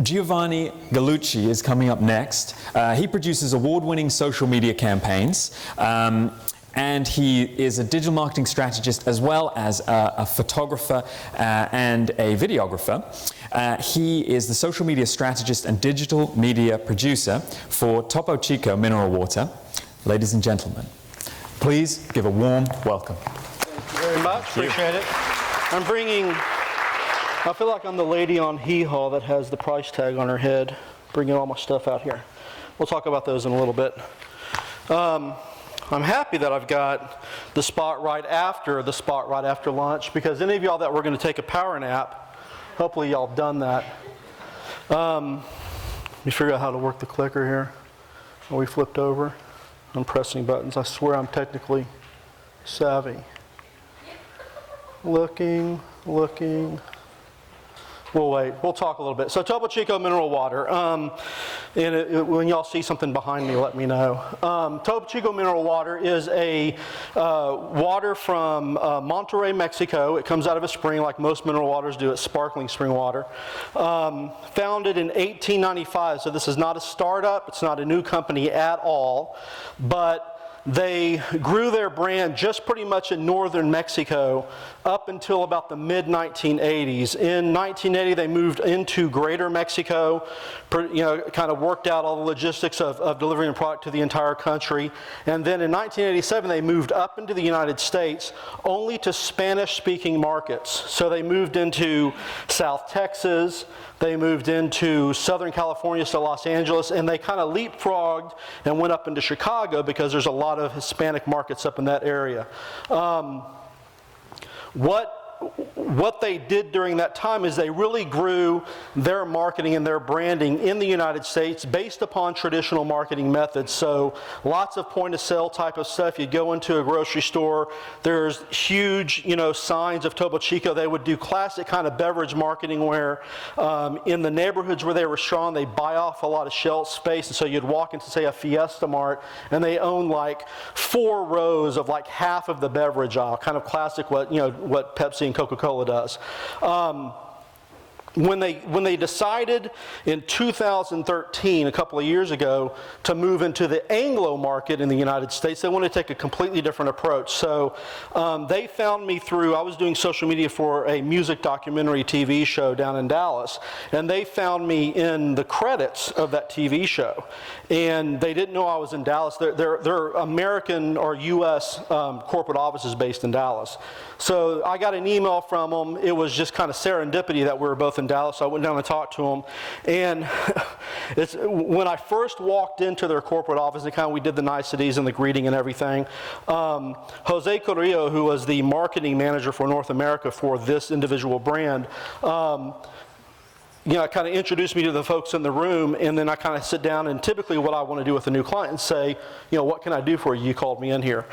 Giovanni Gallucci is coming up next. He produces award-winning social media campaigns, and he is a digital marketing strategist as well as a photographer and a videographer. He is the social media strategist and digital media producer for Topo Chico Mineral Water. Ladies and gentlemen, please give a warm welcome. Thank you very much. Appreciate it. I feel like I'm the lady on Hee Haw that has the price tag on her head, bringing all my stuff out here. We'll talk about those in a little bit. I'm happy that I've got the spot right after lunch, because any of y'all that were going to take a power nap, hopefully y'all have done that. Let me figure out how to work the clicker here. Are we flipped over? I'm pressing buttons. I swear I'm technically savvy. Looking. We'll wait. We'll talk a little bit. So Topo Chico Mineral Water. When y'all see something behind me, let me know. Topo Chico Mineral Water is a water from Monterrey, Mexico. It comes out of a spring like most mineral waters do. It's sparkling spring water. Founded in 1895, so this is not a startup. It's not a new company at all. But they grew their brand just pretty much in northern Mexico up until about the mid-1980s. In 1980, they moved into greater Mexico, kind of worked out all the logistics of delivering the product to the entire country. And then in 1987, they moved up into the United States only to Spanish-speaking markets. So they moved into South Texas, they moved into Southern California, so Los Angeles, and they kind of leapfrogged and went up into Chicago because there's a lot of Hispanic markets up in that area. What they did during that time is they really grew their marketing and their branding in the United States based upon traditional marketing methods. So lots of point-of-sale type of stuff. You'd go into a grocery store, there's huge, signs of Topo Chico. They would do classic kind of beverage marketing where in the neighborhoods where they were strong, they buy off a lot of shelf space. And so you'd walk into, say, a Fiesta Mart, and they own like 4 rows of like half of the beverage aisle, kind of classic what Pepsi and Coca-Cola does. When they decided in 2013, a couple of years ago, to move into the Anglo market in the United States, they wanted to take a completely different approach. So they found me I was doing social media for a music documentary TV show down in Dallas, and they found me in the credits of that TV show. And they didn't know I was in Dallas. They're American or U.S. Corporate offices based in Dallas. So I got an email from them. It was just kind of serendipity that we were both in Dallas, so I went down and talked to them. And when I first walked into their corporate office, we did the niceties and the greeting and everything. Jose Carrillo, who was the marketing manager for North America for this individual brand, kind of introduced me to the folks in the room, and then I kind of sit down, and typically what I want to do with a new client is say, what can I do for you? You called me in here.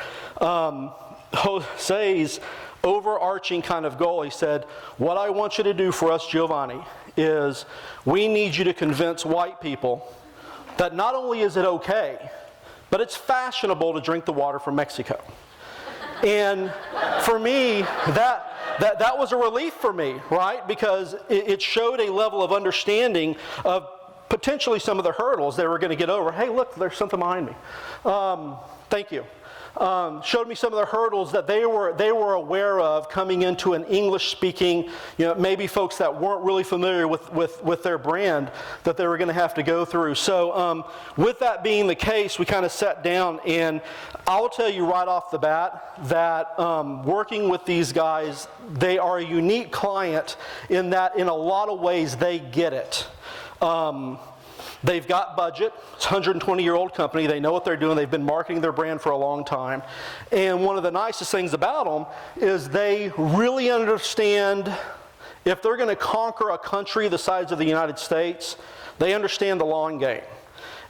Jose's overarching kind of goal, he said, what I want you to do for us, Giovanni, is we need you to convince white people that not only is it okay, but it's fashionable to drink the water from Mexico. And for me, that was a relief for me, right? Because it showed a level of understanding of potentially some of the hurdles they were going to get over. Hey, look, there's something behind me. Thank you. Showed me some of the hurdles that they were aware of coming into an English-speaking, maybe folks that weren't really familiar with their brand that they were going to have to go through. So with that being the case, we kind of sat down, and I will tell you right off the bat that working with these guys, they are a unique client in that in a lot of ways they get it. They've got budget. It's a 120-year-old company. They know what they're doing. They've been marketing their brand for a long time. And one of the nicest things about them is they really understand if they're going to conquer a country the size of the United States, they understand the long game.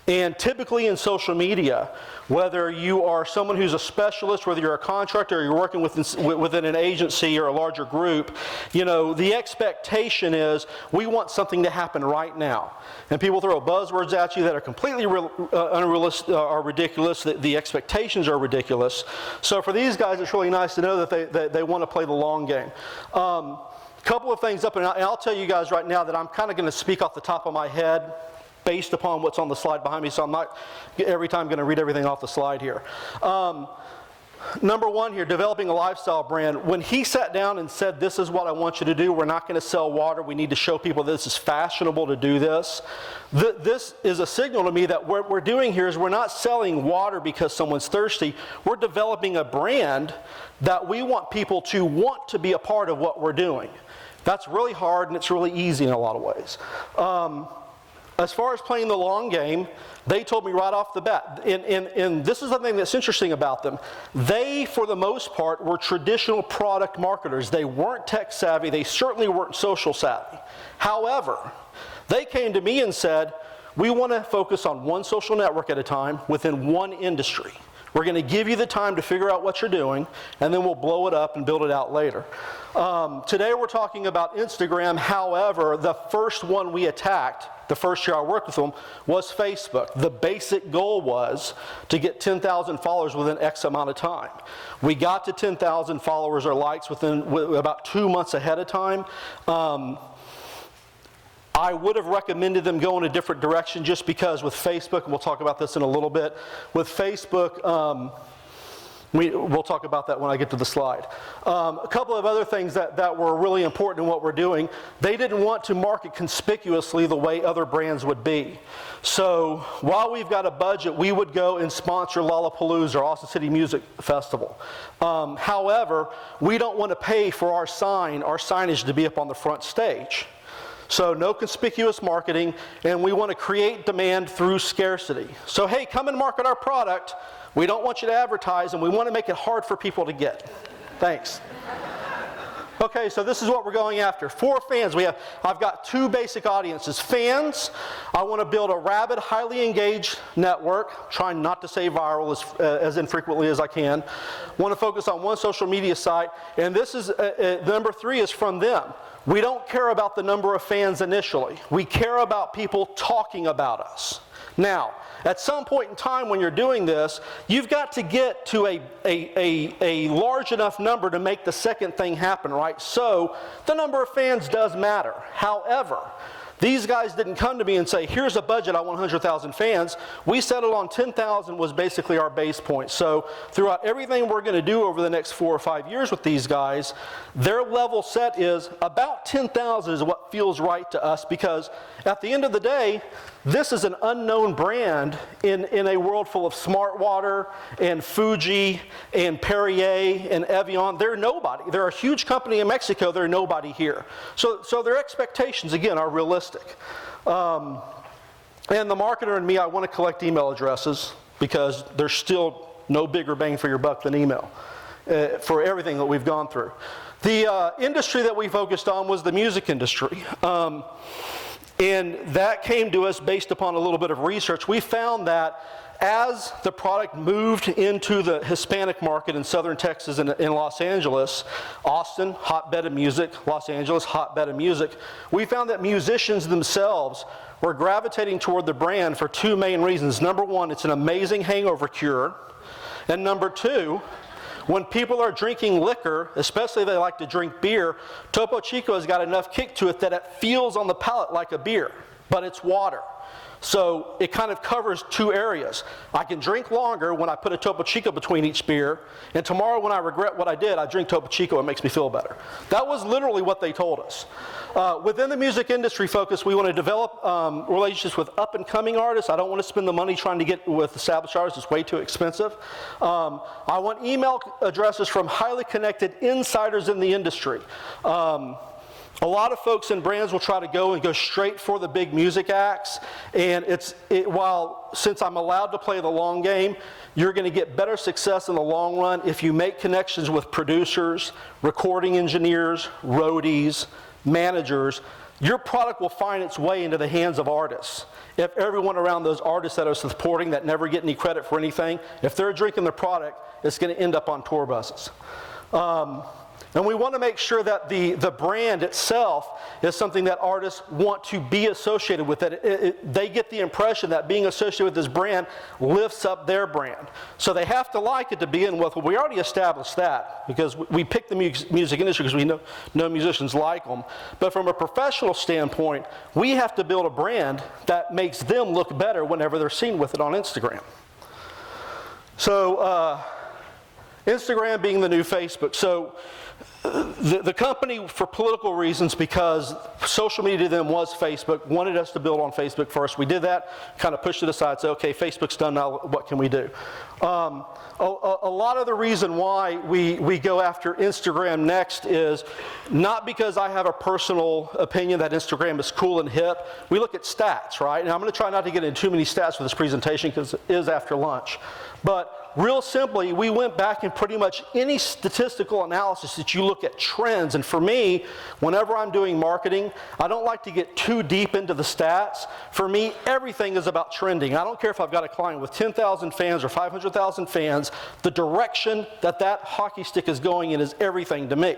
And typically in social media, whether you are someone who's a specialist, whether you're a contractor or you're working within an agency or a larger group, the expectation is we want something to happen right now. And people throw buzzwords at you that are completely unrealistic or ridiculous. The expectations are ridiculous. So for these guys, it's really nice to know that they want to play the long game. couple of things up, and I'll tell you guys right now that I'm kind of going to speak off the top of my head based upon what's on the slide behind me, so I'm not every time going to read everything off the slide here. Number one here, developing a lifestyle brand. When he sat down and said, this is what I want you to do, we're not going to sell water, we need to show people this is fashionable to do this. This is a signal to me that what we're doing here is we're not selling water because someone's thirsty. We're developing a brand that we want people to want to be a part of what we're doing. That's really hard and it's really easy in a lot of ways. As far as playing the long game, they told me right off the bat, and this is something that's interesting about them. They, for the most part, were traditional product marketers. They weren't tech savvy. They certainly weren't social savvy. However, they came to me and said, we want to focus on one social network at a time within one industry. We're going to give you the time to figure out what you're doing, and then we'll blow it up and build it out later. Today we're talking about Instagram. However, the first one we attacked, the first year I worked with them, was Facebook. The basic goal was to get 10,000 followers within X amount of time. We got to 10,000 followers or likes within about 2 months ahead of time. I would have recommended them go in a different direction just because with Facebook, and we'll talk about this in a little bit, with Facebook, we'll talk about that when I get to the slide. A couple of other things that were really important in what we're doing. They didn't want to market conspicuously the way other brands would be. So while we've got a budget, we would go and sponsor Lollapalooza or Austin City Music Festival. However, we don't want to pay for our signage to be up on the front stage. So no conspicuous marketing, and we want to create demand through scarcity. So hey, come and market our product. We don't want you to advertise, and we want to make it hard for people to get. Thanks. Okay, so this is what we're going after. For fans, I've got two basic audiences. Fans, I want to build a rabid, highly engaged network, trying not to say viral as infrequently as I can. Want to focus on one social media site, and this is number 3 is from them. We don't care about the number of fans initially. We care about people talking about us. Now, at some point in time when you're doing this, you've got to get to a large enough number to make the second thing happen, right? So the number of fans does matter. However, these guys didn't come to me and say, here's a budget, I want 100,000 fans. We settled on 10,000 was basically our base point. So throughout everything we're going to do over the next 4 or 5 years with these guys, their level set is about 10,000 is what feels right to us, because at the end of the day, this is an unknown brand in a world full of Smart Water and Fuji and Perrier and Evian. They're nobody. They're a huge company in Mexico. They're nobody here. So their expectations, again, are realistic. And the marketer and me, I want to collect email addresses because there's still no bigger bang for your buck than email for everything that we've gone through. The industry that we focused on was the music industry. And that came to us based upon a little bit of research. We found that as the product moved into the Hispanic market in southern Texas and in Los Angeles, Austin, hotbed of music, Los Angeles, hotbed of music, we found that musicians themselves were gravitating toward the brand for 2 main reasons. Number 1, it's an amazing hangover cure. And number 2, when people are drinking liquor, especially if they like to drink beer, Topo Chico has got enough kick to it that it feels on the palate like a beer, but it's water. So it kind of covers 2 areas. I can drink longer when I put a Topo Chico between each beer, and tomorrow when I regret what I did, I drink Topo Chico, it makes me feel better. That was literally what they told us. Within the music industry focus, we want to develop relationships with up-and-coming artists. I don't want to spend the money trying to get with established artists. It's way too expensive. I want email addresses from highly connected insiders in the industry. A lot of folks and brands will try to go straight for the big music acts, and since I'm allowed to play the long game, you're going to get better success in the long run if you make connections with producers, recording engineers, roadies, managers. Your product will find its way into the hands of artists. If everyone around those artists that are supporting that never get any credit for anything, if they're drinking the product, it's going to end up on tour buses. And we want to make sure that the brand itself is something that artists want to be associated with. That they get the impression that being associated with this brand lifts up their brand. So they have to like it to begin with. Well, we already established that because we picked the music industry because we know musicians like them. But from a professional standpoint, we have to build a brand that makes them look better whenever they're seen with it on Instagram. So Instagram being the new Facebook. So the company, for political reasons, because social media to them was Facebook, wanted us to build on Facebook first. We did that, kind of pushed it aside, said, okay, Facebook's done now, what can we do? A lot of the reason why we go after Instagram next is not because I have a personal opinion that Instagram is cool and hip. We look at stats, right? And I'm going to try not to get into too many stats with this presentation because it is after lunch. But real simply, we went back and pretty much any statistical analysis that you look at trends. And for me, whenever I'm doing marketing, I don't like to get too deep into the stats. For me, everything is about trending. I don't care if I've got a client with 10,000 fans or 500,000 fans. The direction that hockey stick is going in is everything to me.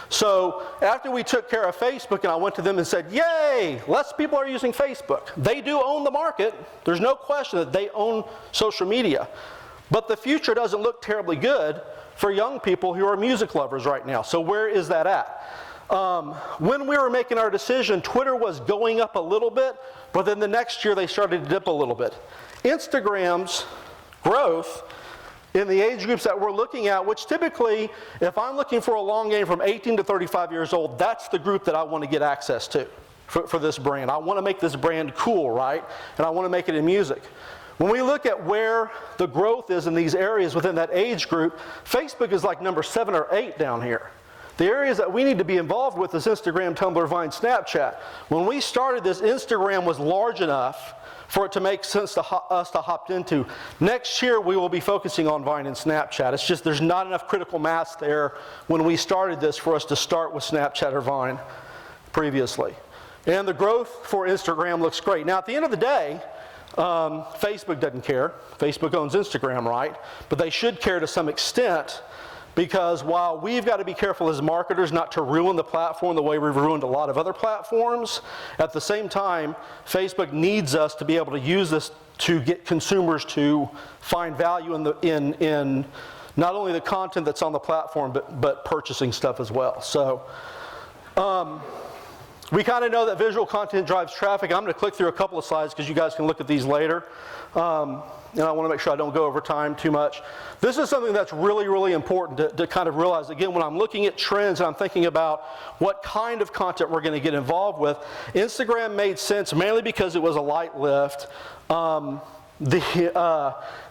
So after we took care of Facebook and I went to them and said, yay, less people are using Facebook. They do own the market. There's no question that they own social media. But the future doesn't look terribly good for young people who are music lovers right now. So where is that at? When we were making our decision, Twitter was going up a little bit, but then the next year they started to dip a little bit. Instagram's growth in the age groups that we're looking at, which typically, if I'm looking for a long game from 18 to 35 years old, that's the group that I want to get access to for this brand. I want to make this brand cool, right? And I want to make it in music. When we look at where the growth is in these areas within that age group, Facebook is like number 7 or 8 down here. The areas that we need to be involved with is Instagram, Tumblr, Vine, Snapchat. When we started this, Instagram was large enough for it to make sense to us to hop into. Next year, we will be focusing on Vine and Snapchat. It's just there's not enough critical mass there when we started this for us to start with Snapchat or Vine previously. And the growth for Instagram looks great. Now, at the end of the day, Facebook doesn't care. Facebook owns Instagram, right? But they should care to some extent because while we've got to be careful as marketers not to ruin the platform the way we've ruined a lot of other platforms, at the same time, Facebook needs us to be able to use this to get consumers to find value in not only the content that's on the platform, but purchasing stuff as well. So, we kind of know that visual content drives traffic. I'm going to click through a couple of slides because you guys can look at these later. And I want to make sure I don't go over time too much. This is something that's really, really important to kind of realize. Again, when I'm looking at trends and I'm thinking about what kind of content we're going to get involved with, Instagram made sense mainly because it was a light lift. The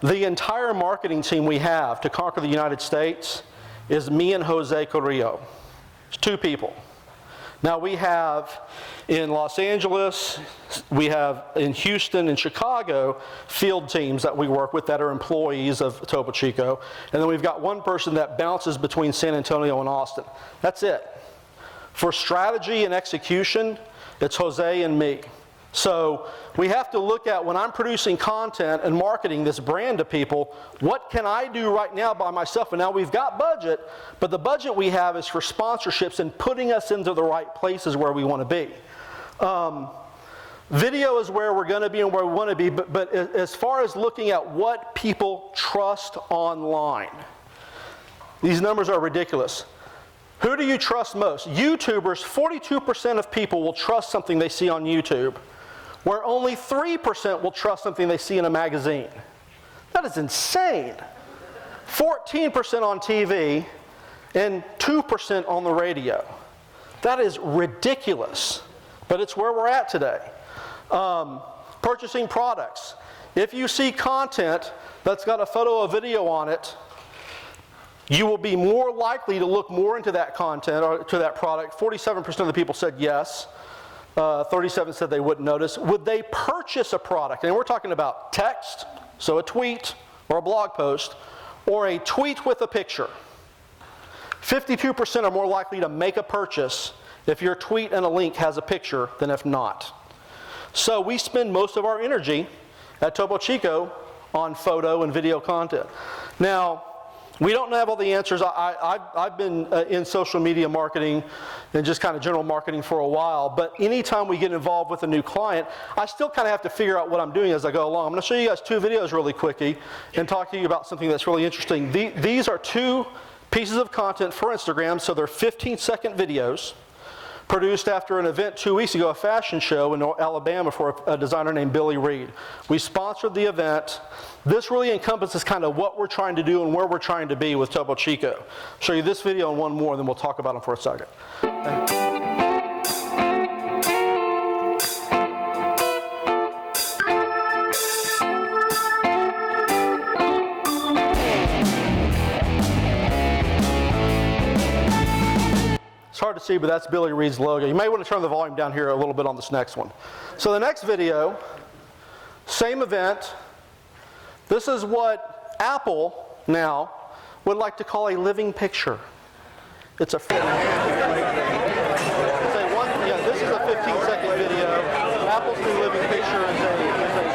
entire marketing team we have to conquer the United States is me and Jose Carrillo. It's 2 people. Now we have in Los Angeles, we have in Houston and Chicago field teams that we work with that are employees of Topo Chico. And then we've got one person that bounces between San Antonio and Austin. That's it. For strategy and execution, it's Jose and me. So we have to look at when I'm producing content and marketing this brand to people, what can I do right now by myself? And now we've got budget, but the budget we have is for sponsorships and putting us into the right places where we want to be. Video is where we're going to be and where we want to be, but as far as looking at what people trust online, these numbers are ridiculous. Who do you trust most? YouTubers, 42% of people will trust something they see on YouTube, where only 3% will trust something they see in a magazine. That is insane. 14% on TV and 2% on the radio. That is ridiculous, but it's where we're at today. Purchasing products. If you see content that's got a photo or video on it, you will be more likely to look more into that content or to that product. 47% of the people said yes. 37% said they wouldn't notice. Would they purchase a product? And we're talking about text, so a tweet or a blog post, or a tweet with a picture. 52% are more likely to make a purchase if your tweet and a link has a picture than if not. So we spend most of our energy at Topo Chico on photo and video content. Now, We don't have all the answers. I've been in social media marketing and just kind of general marketing for a while, but anytime we get involved with a new client, I still kind of have to figure out what I'm doing as I go along. I'm going to show you guys 2 videos really quickly and talk to you about something that's really interesting. These are 2 pieces of content for Instagram, so they're 15-second videos produced after an event 2 weeks ago, a fashion show in Alabama for a designer named Billy Reed. We sponsored the event. This really encompasses kind of what we're trying to do and where we're trying to be with Topo Chico. I'll show you this video and one more, and then we'll talk about them for a second. It's hard to see, but that's Billy Reed's logo. You may want to turn the volume down here a little bit on this next one. So the next video, same event. This is what Apple now would like to call a living picture. It's a this is a 15-second video. Apple's new living picture is a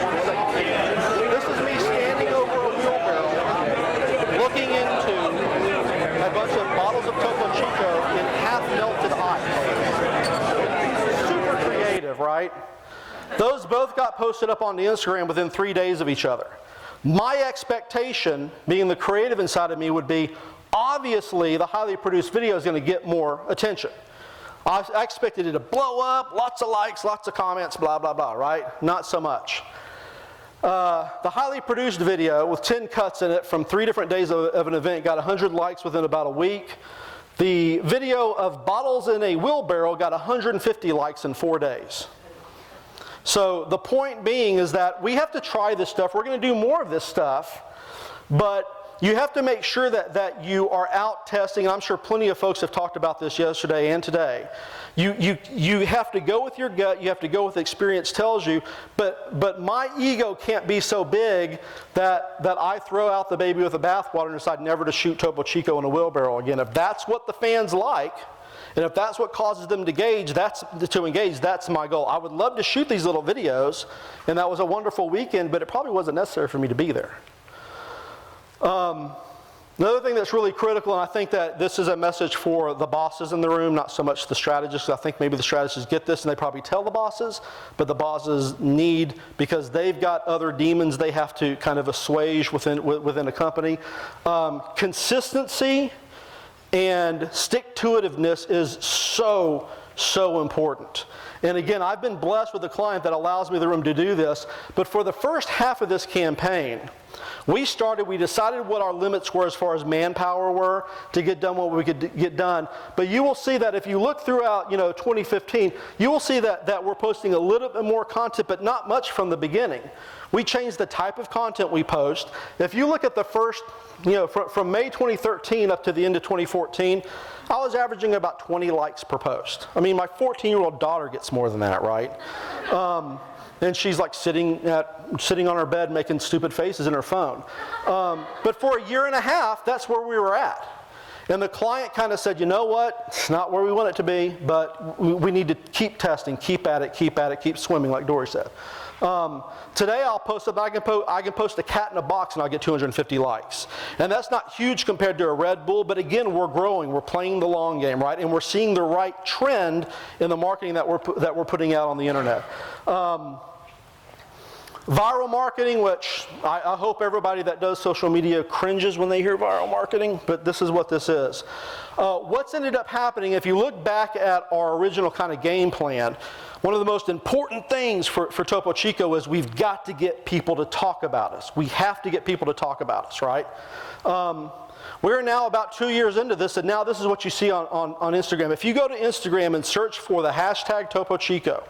1-second video. This is me standing over a wheelbarrow, looking into a bunch of bottles of Topo Chico in half-melted ice. Super creative, right? Those both got posted up on the Instagram within 3 days of each other. My expectation, being the creative inside of me, would be obviously the highly produced video is going to get more attention. I expected it to blow up, lots of likes, lots of comments, blah, blah, blah, right? Not so much. The highly produced video with 10 cuts in it from 3 different days of an event got 100 likes within about a week. The video of bottles in a wheelbarrow got 150 likes in 4 days. So the point being is that we have to try this stuff. We're going to do more of this stuff, but you have to make sure that you are out testing. I'm sure plenty of folks have talked about this yesterday and today. You have to go with your gut. You have to go with experience tells you. But my ego can't be so big that I throw out the baby with the bathwater and decide never to shoot Topo Chico in a wheelbarrow again. If that's what the fans like, and if that's what causes them to engage, that's my goal. I would love to shoot these little videos, and that was a wonderful weekend, but it probably wasn't necessary for me to be there. Another thing that's really critical, and I think that this is a message for the bosses in the room, not so much the strategists. I think maybe the strategists get this and they probably tell the bosses, but the bosses need, because they've got other demons they have to kind of assuage within a company. Consistency and stick-to-itiveness is so important. And again, I've been blessed with a client that allows me the room to do this, but for the first half of this campaign, we decided what our limits were as far as manpower were to get done what we could get done. But you will see that if you look throughout 2015, you will see that we're posting a little bit more content, but not much from the beginning. We changed the type of content we post. If you look at the first, from May 2013 up to the end of 2014, I was averaging about 20 likes per post. I mean, my 14-year-old daughter gets more than that, right? And she's like sitting on her bed making stupid faces in her phone. But for a year and a half, that's where we were at. And the client kind of said, you know what, it's not where we want it to be, but we need to keep testing, keep at it, keep swimming, like Dory said. Today I'll post I can post a cat in a box and I'll get 250 likes. And that's not huge compared to a Red Bull, but again, we're growing, we're playing the long game, right? And we're seeing the right trend in the marketing that we're putting out on the internet. Viral marketing, which I hope everybody that does social media cringes when they hear viral marketing, but this is what this is. What's ended up happening, if you look back at our original kind of game plan, one of the most important things for Topo Chico is we've got to get people to talk about us. We have to get people to talk about us, right? We're now about 2 years into this, and now this is what you see on Instagram. If you go to Instagram and search for the hashtag Topo Chico,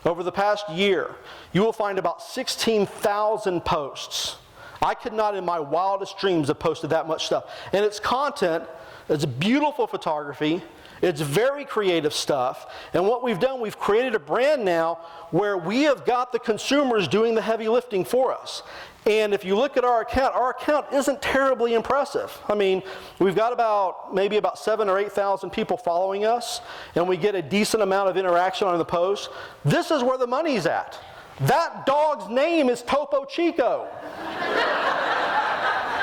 over the past year, you will find about 16,000 posts. I could not in my wildest dreams have posted that much stuff. And it's content, it's beautiful photography, it's very creative stuff. And what we've done, we've created a brand now where we have got the consumers doing the heavy lifting for us. And if you look at our account isn't terribly impressive. I mean, we've got maybe about 7,000 or 8,000 people following us, and we get a decent amount of interaction on the post. This is where the money's at. That dog's name is Topo Chico.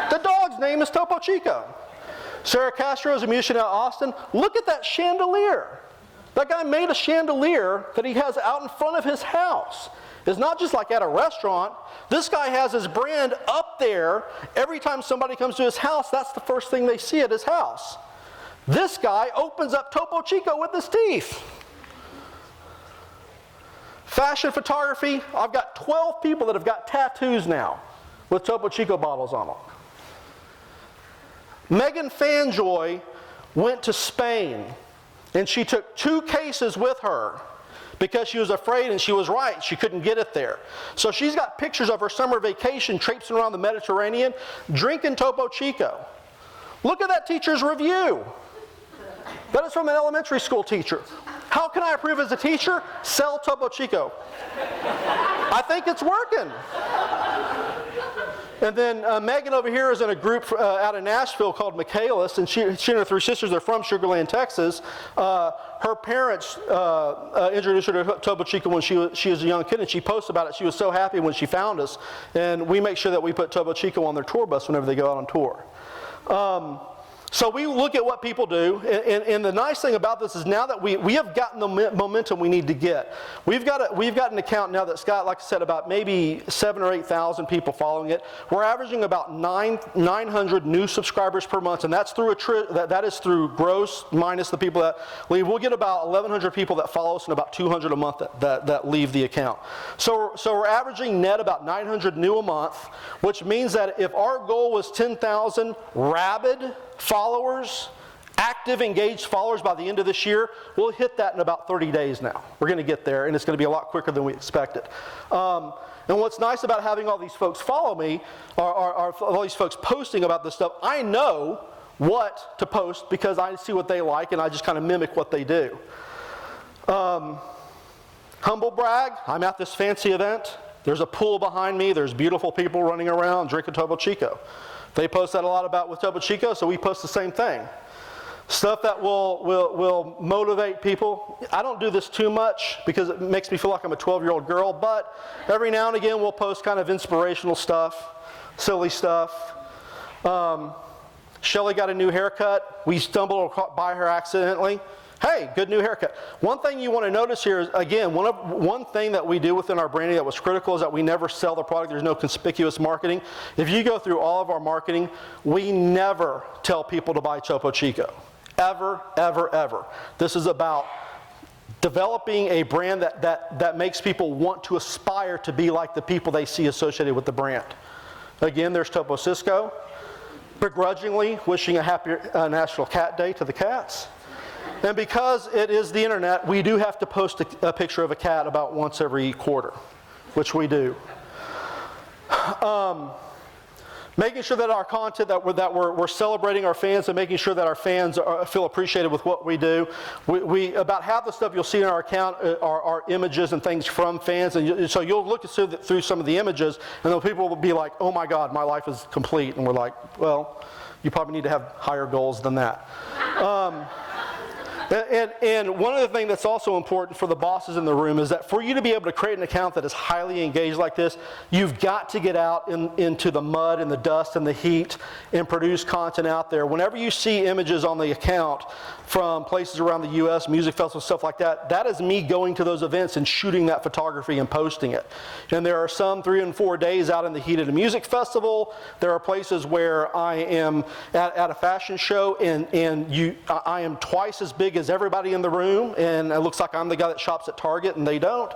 The dog's dog's name is Topo Chico. Sarah Castro is a musician out of Austin. Look at that chandelier. That guy made a chandelier that he has out in front of his house. It's not just like at a restaurant. This guy has his brand up there. Every time somebody comes to his house, that's the first thing they see at his house. This guy opens up Topo Chico with his teeth. Fashion photography, I've got 12 people that have got tattoos now with Topo Chico bottles on them. Megan Fanjoy went to Spain, and she took 2 cases with her because she was afraid, and she was right, she couldn't get it there. So she's got pictures of her summer vacation traipsing around the Mediterranean, drinking Topo Chico. Look at that teacher's review. That is from an elementary school teacher. How can I improve as a teacher? Sell Topo Chico. I think it's working. And then Megan over here is in a group out of Nashville called Michaelis, and she and her 3 sisters are from Sugar Land, Texas. Her parents introduced her to Topo Chico when she was a young kid, and she posts about it. She was so happy when she found us, and we make sure that we put Topo Chico on their tour bus whenever they go out on tour. So we look at what people do, and the nice thing about this is now that we have gotten the momentum we need to get. We've got an account now that's got, like I said, about maybe 7,000 or 8,000 people following it. We're averaging about 900 new subscribers per month, and that's through that is through gross minus the people that leave. We'll get about 1,100 people that follow us and about 200 a month that leave the account. So we're averaging net about 900 new a month, which means that if our goal was 10,000 rabid followers, active, engaged followers by the end of this year, we'll hit that in about 30 days now. We're going to get there, and it's going to be a lot quicker than we expected. And what's nice about having all these folks follow me, are all these folks posting about this stuff, I know what to post because I see what they like, and I just kind of mimic what they do. Humble brag, I'm at this fancy event. There's a pool behind me. There's beautiful people running around drinking Topo Chico. They post that a lot about with Topo Chico, so we post the same thing. Stuff that will motivate people. I don't do this too much because it makes me feel like I'm a 12-year-old girl, but every now and again we'll post kind of inspirational stuff, silly stuff. Shelly got a new haircut. We stumbled by her accidentally. Hey, good new haircut. One thing you want to notice here is, again, one thing that we do within our branding that was critical is that we never sell the product. There's no conspicuous marketing. If you go through all of our marketing, we never tell people to buy Topo Chico. Ever, ever, ever. This is about developing a brand that makes people want to aspire to be like the people they see associated with the brand. Again, there's Topo Cisco. Begrudgingly wishing a happy National Cat Day to the cats. And because it is the internet, we do have to post a picture of a cat about once every quarter, which we do. Making sure that our content, that we're celebrating our fans and making sure that our fans feel appreciated with what we do. We about half the stuff you'll see in our account are images and things from fans, and so you'll look through some of the images, and then people will be like, "Oh my God, my life is complete," and we're like, "Well, you probably need to have higher goals than that." And one of the things that's also important for the bosses in the room is that for you to be able to create an account that is highly engaged like this, you've got to get out into the mud and the dust and the heat and produce content out there. Whenever you see images on the account from places around the U.S., music festivals, stuff like that, that is me going to those events and shooting that photography and posting it. And there are some 3 and 4 days out in the heat at a music festival. There are places where I am at a fashion show and I am twice as big as everybody in the room, and it looks like I'm the guy that shops at Target and they don't.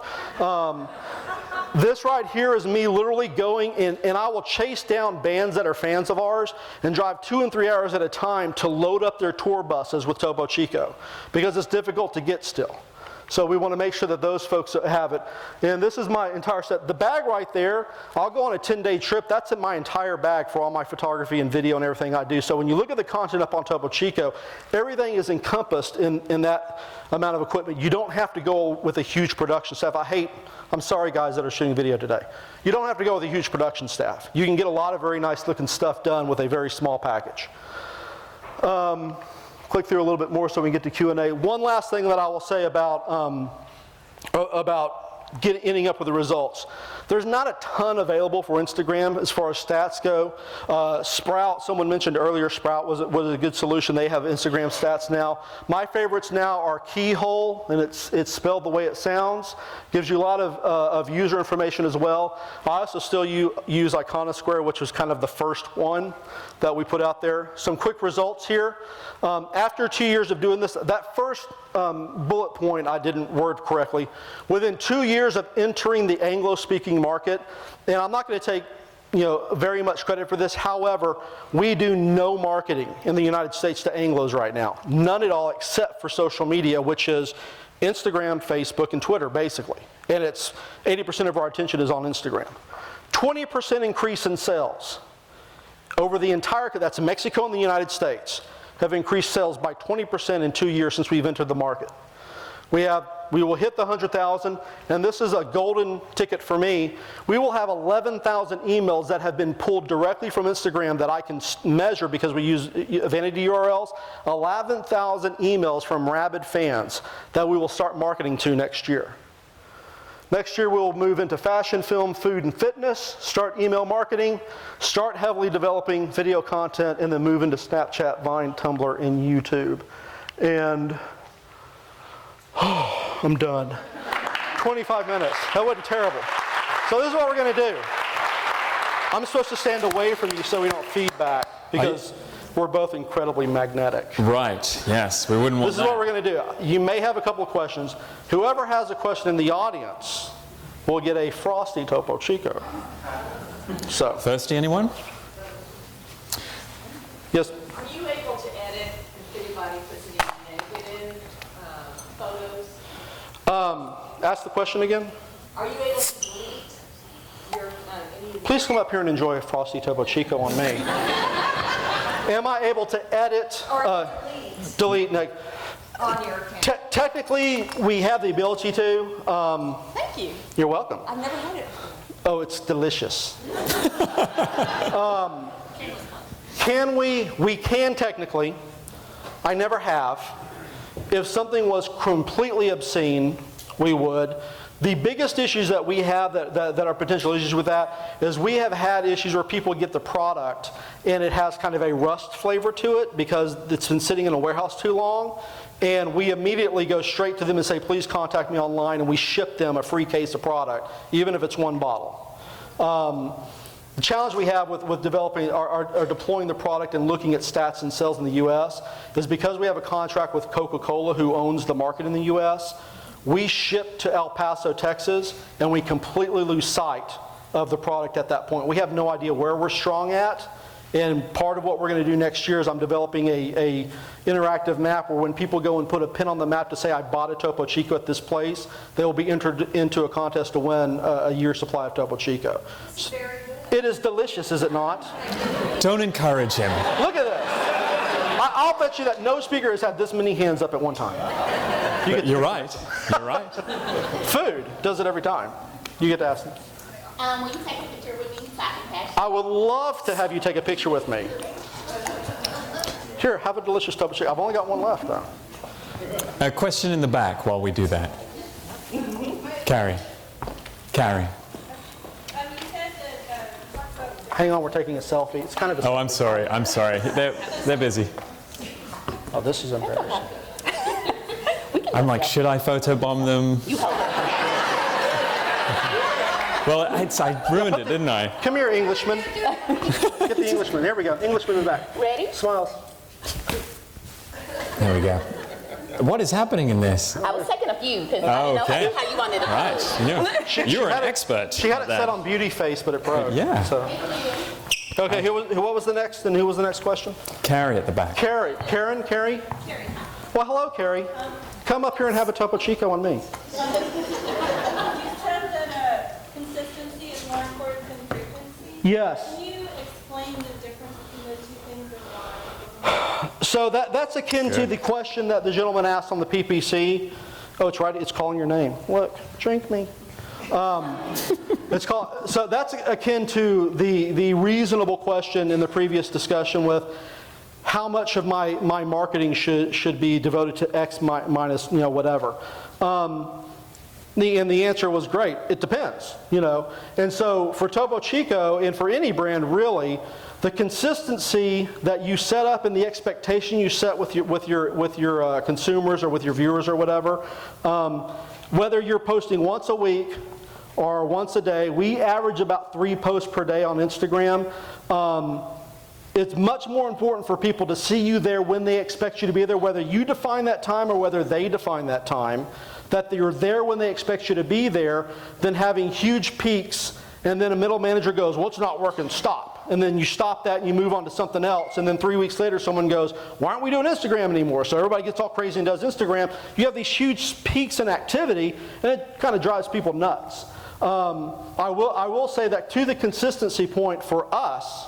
This right here is me literally going and I will chase down bands that are fans of ours and drive 2 and 3 hours at a time to load up their tour buses with Topo Chico because it's difficult to get still. So we want to make sure that those folks have it. And this is my entire set. The bag right there, I'll go on a 10-day trip. That's in my entire bag for all my photography and video and everything I do. So when you look at the content up on Topo Chico, everything is encompassed in that amount of equipment. You don't have to go with a huge production staff. I'm sorry guys that are shooting video today. You don't have to go with a huge production staff. You can get a lot of very nice looking stuff done with a very small package. Click through a little bit more so we can get to Q&A. One last thing that I will say about ending up with the results. There's not a ton available for Instagram as far as stats go. Sprout, someone mentioned earlier, Sprout was a good solution. They have Instagram stats now. My favorites now are Keyhole, and it's spelled the way it sounds. Gives you a lot of user information as well. I also still use Iconosquare, which was kind of the first one that we put out there. Some quick results here. After 2 years of doing this, that first bullet point I didn't word correctly. Within 2 years of entering the Anglo-speaking market, and I'm not going to take very much credit for this. However, we do no marketing in the United States to Anglos right now. None at all except for social media, which is Instagram, Facebook, and Twitter, basically. And it's 80% of our attention is on Instagram. 20% increase in sales. Over the entire, that's Mexico and the United States, have increased sales by 20% in 2 years since we've entered the market. We will hit the 100,000, and this is a golden ticket for me. We will have 11,000 emails that have been pulled directly from Instagram that I can measure because we use vanity URLs. 11,000 emails from rabid fans that we will start marketing to next year. Next year, we'll move into fashion, film, food, and fitness, start email marketing, start heavily developing video content, and then move into Snapchat, Vine, Tumblr, and YouTube. And I'm done. 25 minutes. That wasn't terrible. So this is what we're going to do. I'm supposed to stand away from you so we don't feedback because we're both incredibly magnetic. Right, yes, we wouldn't want This is what we're going to do. You may have a couple of questions. Whoever has a question in the audience will get a frosty Topo Chico. So, Thirsty, anyone? yes? Are you able to edit if anybody puts any negative photos? Ask the question again. Are you able to delete your any? Please come up here and enjoy a frosty Topo Chico on me. Am I able to edit, Or delete? on your account? Technically, we have the ability to. Thank you. You're welcome. I've never had it. Oh, it's delicious. Can we? We can technically. I never have. If something was completely obscene, we would. The biggest issues that we have that are potential issues with that is we have had issues where people get the product and it has kind of a rust flavor to it because it's been sitting in a warehouse too long. And we immediately go straight to them and say, please contact me online, and we ship them a free case of product, even if it's one bottle. The challenge we have with developing or deploying the product and looking at stats and sales in the U.S. is because we have a contract with Coca-Cola, who owns the market in the U.S., we ship to El Paso, Texas, and we completely lose sight of the product at that point. We have no idea where we're strong at. And part of what we're going to do next year is I'm developing a interactive map where when people go and put a pin on the map to say I bought a Topo Chico at this place, they will be entered into a contest to win a year's supply of Topo Chico. Very good. It is delicious, is it not? Don't encourage him. Look at this. I'll bet you that no speaker has had this many hands up at one time. You're right. You're right. Food does it every time. You get to ask them. Will you take a picture with me so I can pass I would love to have you take a picture with me. Here, have a delicious Topo Chico. I've only got one left, though. A question in the back while we do that. Carrie. You said that, Hang on, we're taking a selfie. It's kind of a Oh, I'm sorry. I'm sorry. They're busy. Oh, this is embarrassing. I'm like, should I photobomb them? You hold it. Well, I ruined it, didn't I? Come here, Englishman. Get the Englishman. Here we go. Englishman in the back. Ready? Smiles. There we go. What is happening in this? I was taking a few because I Oh, didn't know okay. how you wanted to Right. You're an expert. She had it at set that. on beauty face, but it broke. Yeah. So. Okay, what was the next, and who was the next question? Carrie at the back. Carrie. Carrie? Carrie. Well, hello, Carrie. Come up here and have a Topo Chico on me. you said that consistency is more important than frequency. Yes. Can you explain the difference between those two things and why? So that's akin to the question that the gentleman asked on the PPC. Oh, it's right. It's calling your name. Look, drink me. So that's akin to the reasonable question in the previous discussion with how much of my marketing should be devoted to X minus whatever. And the answer was great. It depends, you know. And so for Topo Chico and for any brand really, the consistency that you set up and the expectation you set with your consumers or with your viewers or whatever, whether you're posting once a week or once a day, we average about 3 posts per day on Instagram. It's much more important for people to see you there when they expect you to be there, whether you define that time or whether they define that time, that you're there when they expect you to be there, than having huge peaks and then a middle manager goes, well, it's not working, stop. And then you stop that and you move on to something else. And then 3 weeks later someone goes, why aren't we doing Instagram anymore? So everybody gets all crazy and does Instagram. You have these huge peaks in activity and it kind of drives people nuts. I will say that to the consistency point for us,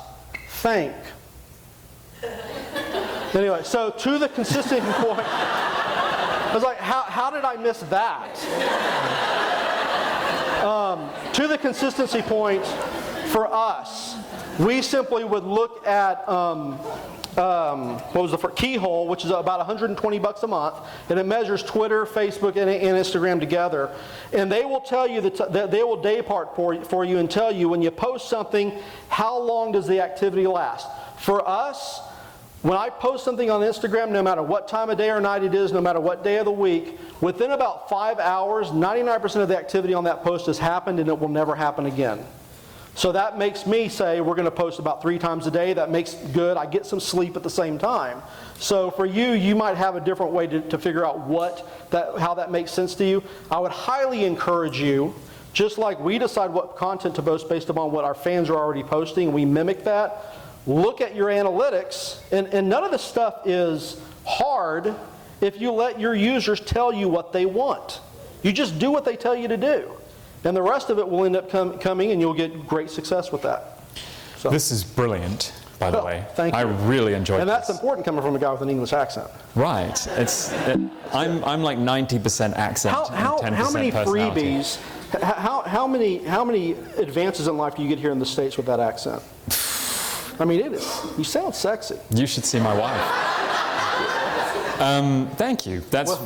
anyway, so to the consistency point, I was like, how did I miss that? To the consistency point, for us, we simply would look at what was the first? Keyhole, which is about $120 a month, and it measures Twitter, Facebook, and Instagram together. And they will tell you that they will day part for you and tell you when you post something, how long does the activity last? For us, when I post something on Instagram, no matter what time of day or night it is, no matter what day of the week, within about 5 hours, 99% of the activity on that post has happened and it will never happen again. So that makes me say we're going to post about 3 times a day. That makes good. I get some sleep at the same time. So for you, you might have a different way to figure out how that makes sense to you. I would highly encourage you, just like we decide what content to post based upon what our fans are already posting, we mimic that. Look at your analytics, and none of this stuff is hard if you let your users tell you what they want. You just do what they tell you to do. And the rest of it will end up coming, and you'll get great success with that. So. This is brilliant, by the way. Thank you. I really enjoyed And that's this. important coming from a guy with an English accent. Right. I'm like 90% accent and 10% how many personality. freebies, how many advances in life do you get here in the States with that accent? I mean, you sound sexy. You should see my wife. Thank you. That's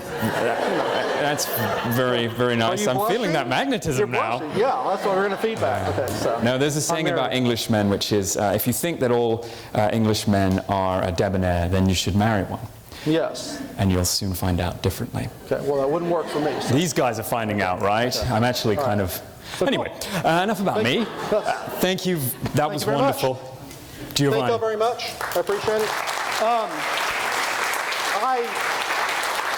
very, very nice. I'm feeling that magnetism now. Yeah, that's what we're going to feedback. Okay, so. No, there's a saying about Englishmen, which is, if you think that all Englishmen are debonair, then you should marry one. Yes. And you'll soon find out differently. Okay, well, that wouldn't work for me. So. These guys are finding out, right? Okay. I'm actually kind of... So anyway, enough about me. Thank you. That was wonderful. Much. Giovanni. Thank you very much. I appreciate it.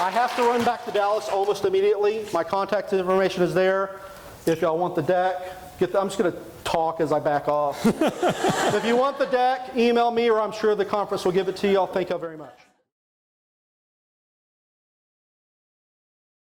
I have to run back to Dallas almost immediately. My contact information is there. If y'all want the deck, I'm just going to talk as I back off. If you want the deck, email me, or I'm sure the conference will give it to y'all. Thank you very much.